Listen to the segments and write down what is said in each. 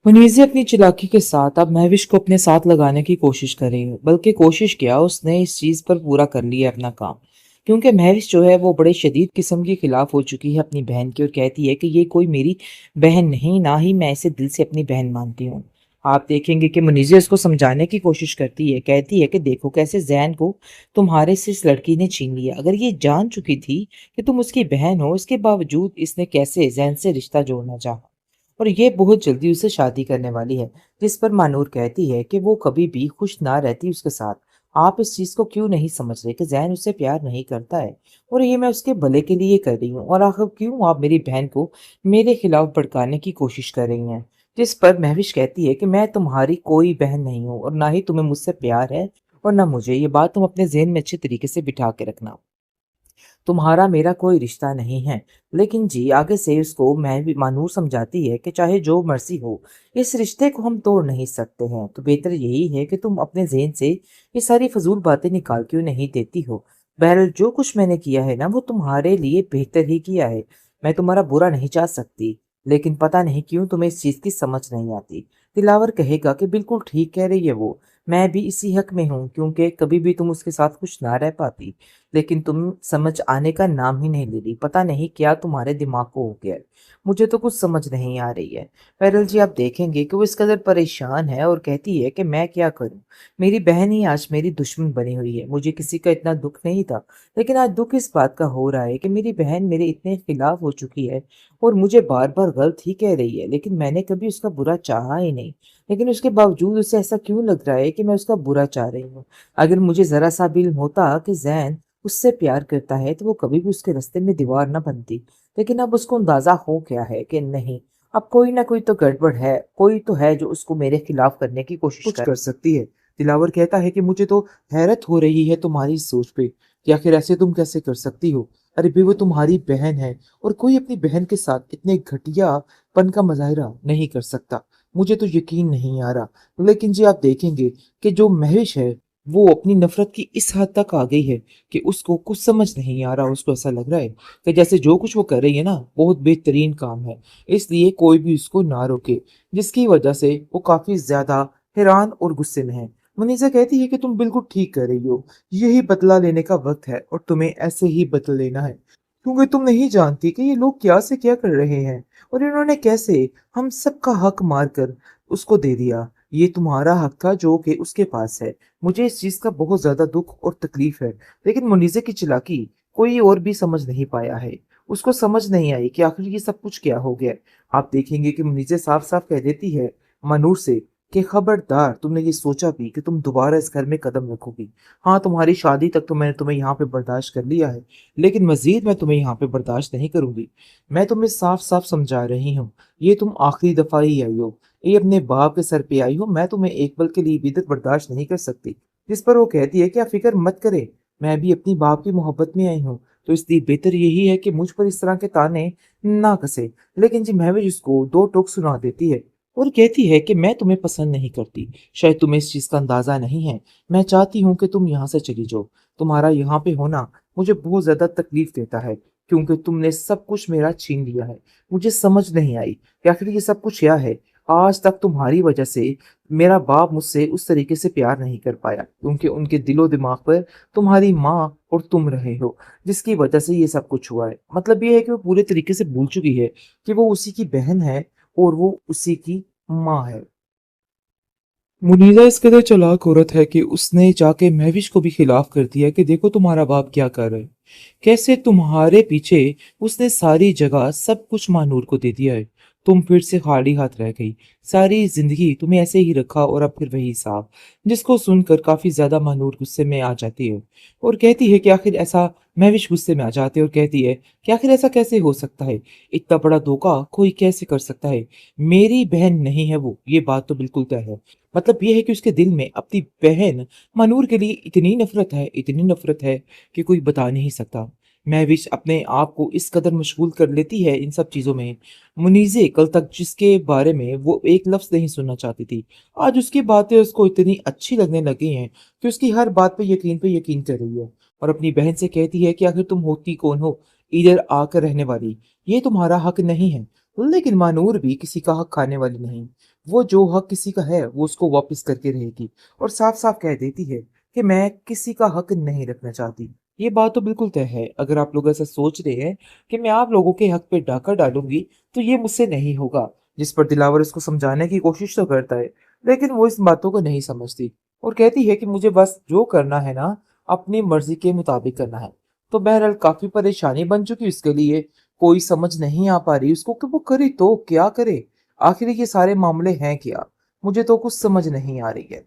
मुनीज़े अपनी चालाकी के साथ अब महविश को अपने साथ लगाने की कोशिश कर रही है, बल्कि कोशिश क्या उसने इस चीज़ पर पूरा कर लिया अपना काम। क्योंकि महविश जो है वो बड़े शदीद किस्म के खिलाफ हो चुकी है अपनी बहन के, और कहती है कि ये कोई मेरी बहन नहीं, ना ही मैं इसे दिल से अपनी बहन मानती हूँ। आप देखेंगे कि मुनीज़े उसको समझाने की कोशिश करती है, कहती है कि देखो कैसे जैन को तुम्हारे से इस लड़की ने छीन लिया। अगर ये जान चुकी थी कि तुम उसकी बहन हो, इसके बावजूद इसने कैसे जैन से रिश्ता जोड़ना चाहा, और ये बहुत जल्दी उसे शादी करने वाली है। जिस पर मानूर कहती है कि वो कभी भी खुश ना रहती उसके साथ। आप इस चीज़ को क्यों नहीं समझ रहे कि जैन उससे प्यार नहीं करता है, और ये मैं उसके भले के लिए कर रही हूँ, और आखिर क्यों आप मेरी बहन को मेरे खिलाफ भड़काने की कोशिश कर रही हैं। जिस पर महविश कहती है कि मैं तुम्हारी कोई बहन नहीं हूँ, और ना ही तुम्हें मुझसे प्यार है, और ना मुझे। ये बात तुम अपने ज़हन में अच्छे तरीके से बिठा के रखना। तुम्हारा मेरा कोई रिश्ता नहीं है। लेकिन जी आगे से उसको मैं भी मानूर समझाती है कि चाहे जो मर्जी हो, इस रिश्ते को हम तोड़ नहीं सकते हैं। तो बेहतर यही है कि तुम अपने ज़हन से ये सारी फजूल बातें निकाल क्यों नहीं देती हो। बहरहाल जो कुछ मैंने किया है ना, वो तुम्हारे लिए बेहतर ही किया है। मैं तुम्हारा बुरा नहीं चाह सकती, लेकिन पता नहीं क्यों तुम्हें इस चीज़ की समझ नहीं आती। दिलावर कहेगा कि बिल्कुल ठीक कह रही है वो। मैं भी इसी हक में हूँ, क्योंकि कभी भी तुम उसके साथ खुश ना रह पाती, लेकिन तुम समझ आने का नाम ही नहीं ले रही। पता नहीं क्या तुम्हारे दिमाग को हो गया है। मुझे तो कुछ समझ नहीं आ रही है। पैरल जी आप देखेंगे कि वो इस कदर परेशान है, और कहती है कि मैं क्या करूं। मेरी बहन ही आज मेरी दुश्मन बनी हुई है। मुझे किसी का इतना दुख नहीं था, लेकिन आज दुख इस बात का हो रहा है कि मेरी बहन मेरे इतने खिलाफ हो चुकी है, और मुझे बार बार गलत ही कह रही है। लेकिन मैंने कभी उसका बुरा चाहा ही नहीं। लेकिन उसके बावजूद उसे ऐसा क्यों लग रहा है कि मैं उसका बुरा चाह रही हूँ। अगर मुझे जरा सा भी इल्म होता कि जैन उससे प्यार करता है, तो वो कभी भी उसके रास्ते में दीवार ना बनती। लेकिन अब उसको अंदाजा हो गया है कि नहीं, अब कोई ना कोई तो गड़बड़ है, कोई तो है जो उसको मेरे खिलाफ करने की कोशिश कुछ कर। कर सकती है। दिलावर कहता है कि मुझे तो हैरत हो रही है तुम्हारी इस सोच पे कि आखिर ऐसे तुम कैसे कर सकती हो। अरे भी वो तुम्हारी बहन है, और कोई अपनी बहन के साथ इतने घटियापन का मुजाहरा नहीं कर सकता। मुझे तो यकीन नहीं आ रहा। लेकिन जी आप देखेंगे कि जो महविश है वो अपनी नफरत की इस हद तक आ गई है कि उसको कुछ समझ नहीं आ रहा। उसको ऐसा लग रहा है कि जैसे जो कुछ वो कर रही है ना, बहुत बेहतरीन काम है, इसलिए कोई भी उसको ना रोके। जिसकी वजह से वो काफी ज्यादा हैरान और गुस्से में है। मुनीसा कहती है कि तुम बिल्कुल ठीक कर रही हो। यही बदला लेने का वक्त है, और तुम्हें ऐसे ही बदल लेना है, क्योंकि तुम नहीं जानती कि ये लोग क्या से क्या कर रहे हैं, और इन्होंने कैसे हम सबका हक मार कर उसको दे दिया। ये तुम्हारा हक था जो कि उसके पास है। मुझे इस चीज का बहुत ज्यादा दुख और तकलीफ है। लेकिन मुनीसे की चालाकी कोई और भी समझ नहीं पाया है। उसको समझ नहीं आई कि आखिर ये सब कुछ क्या हो गया। आप देखेंगे कि मुनीसे साफ साफ कह देती है मनूर से कि खबरदार, तुमने ये सोचा भी कि तुम दोबारा इस घर में कदम रखोगी। हाँ, तुम्हारी शादी तक तो मैंने तुम्हें यहाँ पे बर्दाश्त कर लिया है, लेकिन मजीद मैं तुम्हें यहाँ पे बर्दाश्त नहीं करूंगी। मैं तुम्हें साफ साफ समझा रही हूँ, ये तुम आखिरी दफा ही आई हो, ये अपने बाप के सर पे आई हो। मैं तुम्हें एक पल के लिए भी इधर बर्दाश्त नहीं कर सकती। जिस पर वो कहती है कि आप फिक्र मत करे, मैं भी अपनी बाप की मोहब्बत में आई हूँ, तो इसलिए बेहतर यही है कि मुझ पर इस तरह के ताने ना कसे। लेकिन जी महविश उसको दो टोक सुना देती है, और कहती है कि मैं तुम्हें पसंद नहीं करती। शायद तुम्हें इस चीज का अंदाजा नहीं है। मैं चाहती हूँ कि तुम यहाँ से चली जाओ। तुम्हारा यहाँ पे होना मुझे बहुत ज्यादा तकलीफ देता है, क्योंकि तुमने सब कुछ मेरा छीन लिया है। मुझे समझ नहीं आई कि आखिर ये सब कुछ क्या है। आज तक तुम्हारी वजह से मेरा बाप मुझसे उस तरीके से प्यार नहीं कर पाया, क्योंकि उनके दिलो दिमाग पर तुम्हारी माँ और तुम रहे हो, जिसकी वजह से ये सब कुछ हुआ है। मतलब ये है कि वो पूरे तरीके से भूल चुकी है कि वो उसी की बहन है, और वो उसी की माँ है। मुनीजा इस कदर चालाक औरत है कि उसने जाके महविश को भी खिलाफ कर दिया कि देखो तुम्हारा बाप क्या कर रहा है, कैसे तुम्हारे पीछे उसने सारी जगह सब कुछ मानूर को दे दिया है। तुम फिर से खाली हाथ रह गई। सारी जिंदगी तुम्हें ऐसे ही रखा, और अब फिर वही हिसाब। जिसको सुनकर काफी ज्यादा मानूर गुस्से में आ जाती है, और कहती है कि आखिर ऐसा, महविश गुस्से में आ जाती है और कहती है कि आखिर ऐसा कैसे हो सकता है। इतना बड़ा धोखा कोई कैसे कर सकता है। मेरी बहन नहीं है वो, ये बात तो बिल्कुल तय है। मतलब ये है कि उसके दिल में अपनी बहन मनूर के लिए इतनी नफरत है, इतनी नफरत है कि कोई बता नहीं सकता। महविश अपने आप को इस कदर मशगूल कर लेती है इन सब चीजों में। मुनीजे कल तक जिसके बारे में वो एक लफ्ज नहीं सुनना चाहती थी, आज उसकी बातें उसको इतनी अच्छी लगने लगी हैं कि उसकी हर बात पे यकीन कर रही है। और अपनी बहन से कहती है कि आखिर तुम होती कौन हो, इधर आकर रहने वाली। ये तुम्हारा हक नहीं है। लेकिन मानूर भी किसी का हक खाने वाली नहीं। वो जो हक किसी का है वो उसको वापस करके रहेगी और साफ साफ कह देती है कि मैं किसी का हक नहीं रखना चाहती। ये बात तो बिल्कुल तय है। अगर आप लोग ऐसा सोच रहे हैं कि मैं आप लोगों के हक पे डाका डालूंगी तो ये मुझसे नहीं होगा। जिस पर दिलावर उसको समझाने की कोशिश तो करता है, लेकिन वो इस बातों को नहीं समझती और कहती है कि मुझे बस जो करना है ना, अपनी मर्जी के मुताबिक करना है। तो बहरहाल काफी परेशानी बन चुकी उसके लिए। कोई समझ नहीं आ पा रही उसको कि वो करे तो क्या करे। आखिर ये सारे मामले हैं क्या, मुझे तो कुछ समझ नहीं आ रही है।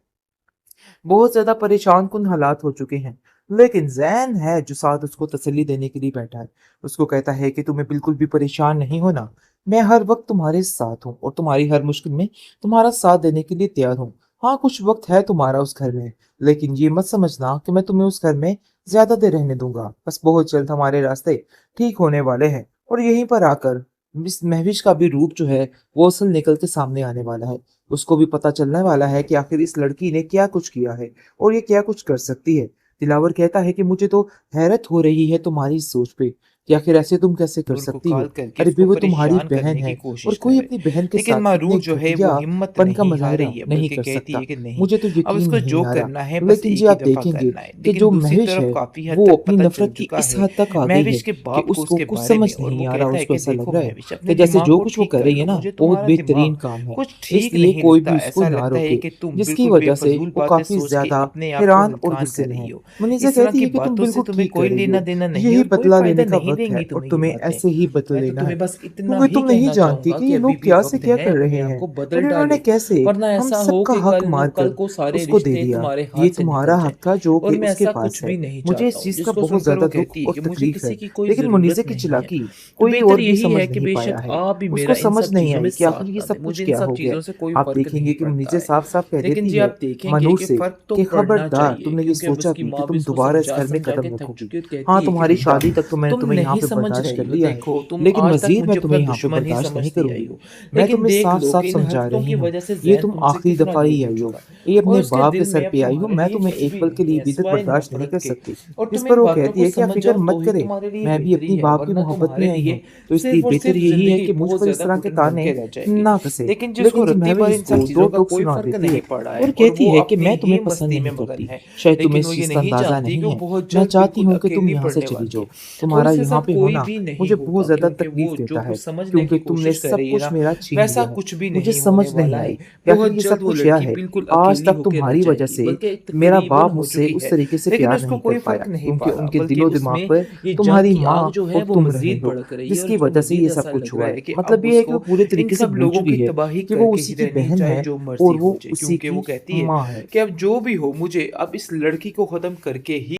बहुत ज्यादा परेशान कुन हालात हो चुके हैं। लेकिन जैन है जो साथ उसको तसल्ली देने के लिए बैठा है। उसको कहता है कि तुम्हें बिल्कुल भी परेशान नहीं होना, मैं हर वक्त तुम्हारे साथ हूँ और तुम्हारी हर मुश्किल में तुम्हारा साथ देने के लिए तैयार हूँ। हाँ, कुछ वक्त है तुम्हारा उस घर में, लेकिन ये मत समझना कि मैं तुम्हें उस घर में ज्यादा देर रहने दूंगा। बस बहुत जल्द हमारे रास्ते ठीक होने वाले हैं और यहीं पर आकर मिस महविश का भी रूप जो है वो असल निकल के सामने आने वाला है। उसको भी पता चलने वाला है कि आखिर इस लड़की ने क्या कुछ किया है और ये क्या कुछ कर सकती है। दिलावर कहता है कि मुझे तो हैरत हो रही है तुम्हारी इस सोच पे कि आखिर ऐसे तुम कैसे कर मारूर को सकती हो। कॉल करके अरे बे, उसको वो तुम्हारी परेशान बहन करने की है और कोशिश कर कोई रहे। अपनी बहन के लेकिन साथ इतने मारूर जो है वो हिम्मत घटियापन का नहीं हार मुजाहरा रही है, नहीं बल्कि कर कहती सकता। है कि नहीं, मुझे तो अब यकीन उसको नहीं जो आ रहा। करना है बस लेकिन एक जी ही आप दफा देखेंगे करना है। कि लेकिन जो दूसरी महविश तरफ है काफी हद वो तक अपनी पता चल नफरत की चुका इस है हद तक आ गई है महविश के कि बाप को उसको उसके कुछ बारे समझ में, और वो नहीं आ रहा। कहता है उसको कि ऐसा देखो लग रहा है महविश, अपने कि जैसे दिमाग जो को कुछ वो ठीक कर कर रही है लो, ना मुझे बहुत तुम्हारा बेहतरीन दिमाग काम है। कुछ ठीक इसलिए नहीं कोई लगता। भी उसको ऐसा ना लगता है रोके, कि तुम जिसकी बिल्कुल वजह से बेफजूल वो बातें काफी सोच के ज्यादा अपने आप को हैरान और हलकान गुस्से कर में रही है। हो। मुनीसा इस तरह कहती की है कि तुम बातों से बिल्कुल तुम्हें ठीक कह कोई रही लेना हो, देना नहीं यही और कोई बदला फायदा लेने का नहीं वक्त है देंगी और तुम्हें ये तुम्हें बातें। ऐसे ही बदल मैं तो लेना है। तुम्हें बस इतना क्योंकि ही तुम नहीं कहना जानती चाहूंगा कि कि ये अभी लोग भी क्या से वक्त क्या है कर अपने रहे आप हैं को बदल और इन्होंने डालो, कैसे वरना हम ऐसा हो सबका कि हक कल मारकर को सारे उसको दे रिश्ते दिया। तुम्हारे ये हाथ से तुम्हारा निकल जाए। हक था जो और कि मैं उसके ऐसा पास कुछ है। भी नहीं मुझे चाहता इस हूँ। चीज का जिसको बहुत सुनकर ज्यादा वो दुख कहती है और कि मुझे तकलीफ किसी है, की कोई लेकिन जरूरत मुनीसे की नहीं है, चालाकी तो कोई बेहतर और भी यही समझ है कि नहीं पाया बेशक है। आप भी उसको मेरा इन समझ सब नहीं चीजों में आई कि आखिर साथ ये ना दें। सब कुछ मुझे इन क्या सब हो गया। चीजों से कोई आप फर्क देखेंगे नहीं कि पड़ता मुनीसे है। साफ साफ कह लेकिन देती जी है आप देखेंगे मनूर कि से फर्क तो कि पड़ना खबरदार चाहिए, तुमने ये क्योंकि अब सोचा उसकी भी कि माँ भी तुम उसको दोबारा इस समझा घर में समझा कदम के थक रखोगी। चुकी है और हाँ, कहती है कि तुम्हारी बेटा, शादी तक तो मैंने तुम तुम्हें यहाँ नहीं पे समझ बर्दाश्त रही कर हो। लिया है, देखो, तुम लेकिन आज तक मजीद मैं मुझे अपना तुम्हें यहाँ पे दुश्मन ही बर्दाश्त नहीं समझती आई करूंगी। हो, मैं लेकिन तुम्हें देख साफ लो साफ कि इन समझा हरकतों रही की हूँ, वजह से ये जैन तुम तुमसे आखिरी कितना दफा दूर ही हो आई हो, चुका, ये और अपने उसके बाप के दिल सर में अब पे आई हो। तुम्हारे मैं लिए तुम्हें कुछ एक भी पल के नहीं लिए है भी तक सिवाय इन बर्दाश्त नहीं नफरत कर के। सकती। और जिस तुम पर इन वो बातों कहती को है कि आप समझ फिक्र जाओ तो मत ही करें, तुम्हारे लिए मैं भी बेहतरी अपनी है, बाप की वरना मोहब्बत में तुम्हारे आई हूँ, लिए तो इसलिए सिर्फ और बेहतर सिर्फ यही है जिंदगी कि मुझ बहुत पर इस ज्यादा तरह के घुटन ढन ताने के रह जाएगी। ना कसे। लेकिन जिसको लेकिन जी रत्ती भर इन महविश सब को दो चीजों का टोक कोई सुना फर्क देती नहीं है पड़ा है और और कहती वो है कि अपनी मैं ही तुम्हें पसंद मस्ती में नहीं मगन करती, है, शायद तुम्हें लेकिन इस वो ये चीज का नहीं अंदाजा जानती नहीं कि वो है। बहुत मैं जल्द चाहती बिल्कुल हूँ कि तुम अकेली यहाँ से पड़ने चली वाली जाओ। है। और तुम्हारा उसके यहाँ साथ पे कोई होना भी नहीं मुझे बहुत होगा, ज्यादा क्योंकि तकलीफ वो जो देता है, कुछ समझने की क्योंकि तुमने कोशिश सब करेगी कुछ ना, मेरा छीन वैसा लिया है। कुछ भी मुझे नहीं समझ होने नहीं वाला आई है। कि आखिर बहुत ये जल्द सब वो कुछ क्या लड़की है। बिल्कुल आज अकेली तक होके रह तुम्हारी वजह जाएगी, से बल्कि मेरा तकरीबन बाप हो मुझसे चुकी उस है। तरीके से लेकिन प्यार उसको नहीं कर कोई पाया, फर्क नहीं क्योंकि पड़ा, उनके बल्कि दिलो दिमाग उसमें पर ये जंग तुम्हारी की माँ आग जो है और वो तुम रहे मजीद हो, भड़क रही है, और जिसकी उसको वजह से ये मजीद सब ऐसा कुछ लग हुआ रहा है। है कि मतलब अब ये है कि वो उसको पूरे इन तरीके से सब भूल लोगों चुकी की है तबाही कि वो करके उसी ही की रहनी बहन चाहे है जो और मर्जी वो हो जाए, उसी क्योंकि की वो कहती है माँ है। कि अब जो भी हो मुझे अब इस लड़की को खत्म करके ही